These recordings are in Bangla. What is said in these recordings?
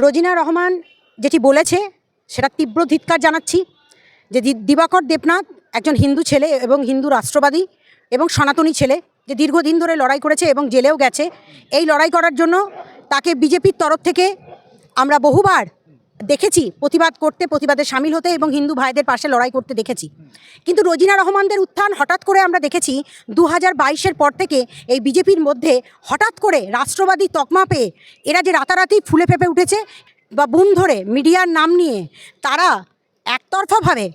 রোজিনা রহমান যেটি বলেছে সেটা তীব্র ধিক্কার জানাচ্ছি যে দিবাকর দেবনাথ একজন হিন্দু ছেলে এবং হিন্দু রাষ্ট্রবাদী এবং সনাতনী ছেলে, যে দীর্ঘদিন ধরে লড়াই করেছে এবং জেলেও গেছে। এই লড়াই করার জন্য তাকে বিজেপির তরফ থেকে আমরা বহুবার দেখেছি প্রতিবাদ করতে, প্রতিবাদে সামিল হতে এবং হিন্দু ভাইদের পাশে লড়াই করতে দেখেছি। কিন্তু রোজিনা রহমানদের উত্থান হঠাৎ করে আমরা দেখেছি 2022-এর পর থেকে এই বিজেপির মধ্যে হঠাৎ করে রাষ্ট্রবাদী তকমা পেয়ে এরা যে রাতারাতি ফুলে ফেঁপে উঠেছে বা বুম ধরে মিডিয়ার নাম নিয়ে তারা একতরফাভাবে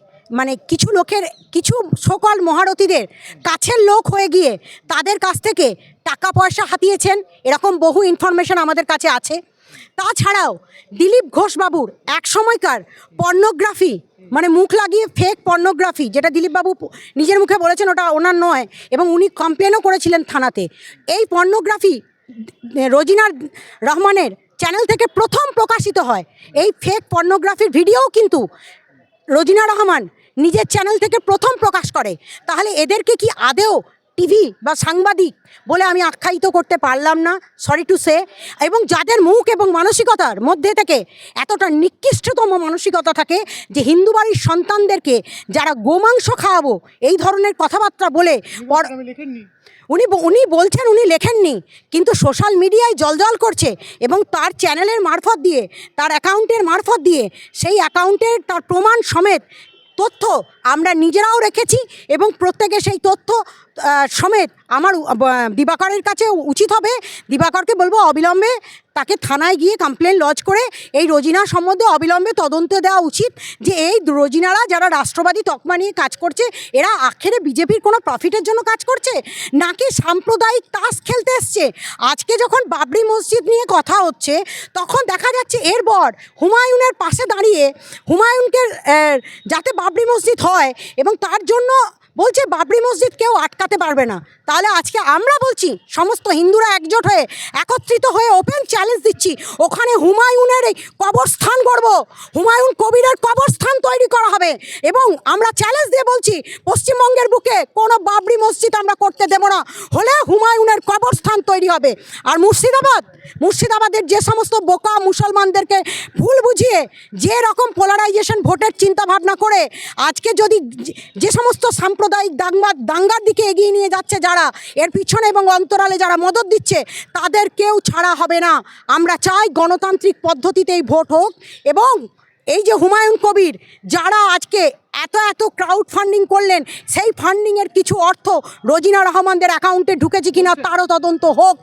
কিছু লোকের, কিছু সকল মহারথীদের কাছের লোক হয়ে গিয়ে তাদের কাছ থেকে টাকা পয়সা হাতিয়েছেন, এরকম বহু ইনফরমেশন আমাদের কাছে আছে। তাছাড়াও দিলীপ ঘোষবাবুর এক সময়কার পর্নোগ্রাফি, মুখ লাগিয়ে ফেক পর্নোগ্রাফি, যেটা দিলীপবাবু নিজের মুখে বলেছেন ওটা ওনার নয় এবং উনি কমপ্লেনও করেছিলেন থানাতে। এই পর্নোগ্রাফি রোজিনা রহমানের চ্যানেল থেকে প্রথম প্রকাশিত হয়। এই ফেক পর্নোগ্রাফির ভিডিওও কিন্তু রোজিনা রহমান নিজের চ্যানেল থেকে প্রথম প্রকাশ করে। তাহলে এদেরকে কি আদেও টিভি বা সাংবাদিক বলে আমি আখ্যায়িত করতে পারলাম না, সরি টু সে। এবং যাদের মুখ এবং মানসিকতার মধ্যে থেকে এতটা নিকৃষ্টতম মানসিকতা থাকে যে হিন্দু বাড়ির সন্তানদেরকে যারা গোমাংস খাওয়াবো এই ধরনের কথাবার্তা বলে, উনি বলছেন উনি লেখেননি, কিন্তু সোশ্যাল মিডিয়ায় জলজল করছে এবং তার চ্যানেলের মারফত দিয়ে, তার অ্যাকাউন্টের মারফত দিয়ে, সেই অ্যাকাউন্টের তার প্রমাণ সমেত তথ্য আমরা নিজেরাও রেখেছি এবং প্রত্যেকে সেই তথ্য সমেত আমার দিবাকরের কাছে উচিত হবে, দিবাকরকে বলবো অবিলম্বে তাকে থানায় গিয়ে কমপ্লেন লজ করে এই রোজিনা সম্বন্ধে অবিলম্বে তদন্ত দেওয়া উচিত যে এই রোজিনারা যারা রাষ্ট্রবাদী তকমা নিয়ে কাজ করছে এরা আখেরে বিজেপির কোনো প্রফিটের জন্য কাজ করছে নাকি সাম্প্রদায়িক তাস খেলতে এসছে। আজকে যখন বাবরি মসজিদ নিয়ে কথা হচ্ছে তখন দেখা যাচ্ছে এর বর হুমায়ুনের পাশে দাঁড়িয়ে হুমায়ুনকে যাতে বাবরি মসজিদ হয় এবং তার জন্য বলছে বাবরি মসজিদ কেউ আটকাতে পারবে না। তাহলে আজকে আমরা বলছি সমস্ত হিন্দুরা একজোট হয়ে একত্রিত হয়ে ওপেন চ্যালেঞ্জ দিচ্ছি, ওখানে হুমায়ুনের এই কবরস্থান গড়ব, হুমায়ুন কবিরের কবরস্থান তৈরি করা হবে এবং আমরা চ্যালেঞ্জ দিয়ে বলছি পশ্চিমবঙ্গের বুকে কোনো বাবরি মসজিদ আমরা করতে দেব না, হলে হুমায়ুনের কবরস্থান তৈরি হবে। আর মুর্শিদাবাদের যে সমস্ত বোকা মুসলমানদেরকে ভুল বুঝিয়ে যে রকম পোলারাইজেশন ভোটের চিন্তাভাবনা করে আজকে যদি যে সমস্ত সাম্প্রদায়িক দাঙ্গার দিকে এগিয়ে নিয়ে যাচ্ছে যারা, এর পিছনে এবং অন্তরালে যারা মদত দিচ্ছে তাদের কেউ ছাড়া হবে না। আমরা চাই গণতান্ত্রিক পদ্ধতিতে এই ভোট হোক এবং এই যে হুমায়ুন কবির যারা আজকে এত ক্রাউড ফান্ডিং করলেন সেই ফান্ডিংয়ের কিছু অর্থ রোজিনা রহমানদের অ্যাকাউন্টে ঢুকেছে কিনা তারও তদন্ত হোক,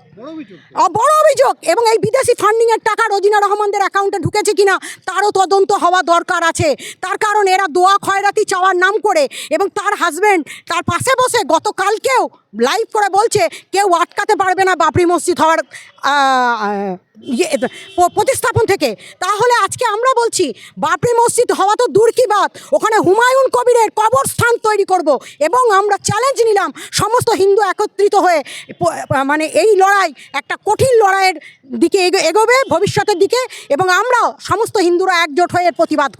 বড় অভিযোগ। এবং এই বিদেশি ফান্ডিংয়ের টাকা রোজিনা রহমানদের অ্যাকাউন্টে ঢুকেছে কিনা তারও তদন্ত হওয়া দরকার আছে। তার কারণ এরা দোয়া খয়রাতি চাওয়ার নাম করে এবং তার হাজব্যান্ড তার পাশে বসে গতকালকেও লাইভ করে বলছে কেউ আটকাতে পারবে না বাবরি মসজিদ হওয়ার প্রতিস্থাপন থেকে। তাহলে আজকে আমরা বলছি বাবরি মসজিদ হওয়া তো দূর কি বাত, ওখানে হুমায়ুন কবিরের কবরস্থান তৈরি করব এবং আমরা চ্যালেঞ্জ নিলাম সমস্ত হিন্দু একত্রিত হয়ে এই লড়াই একটা কঠিন লড়াইয়ের দিকে এগোবে ভবিষ্যতের দিকে এবং আমরাও সমস্ত হিন্দুরা একজোট হয়ে প্রতিবাদ করব।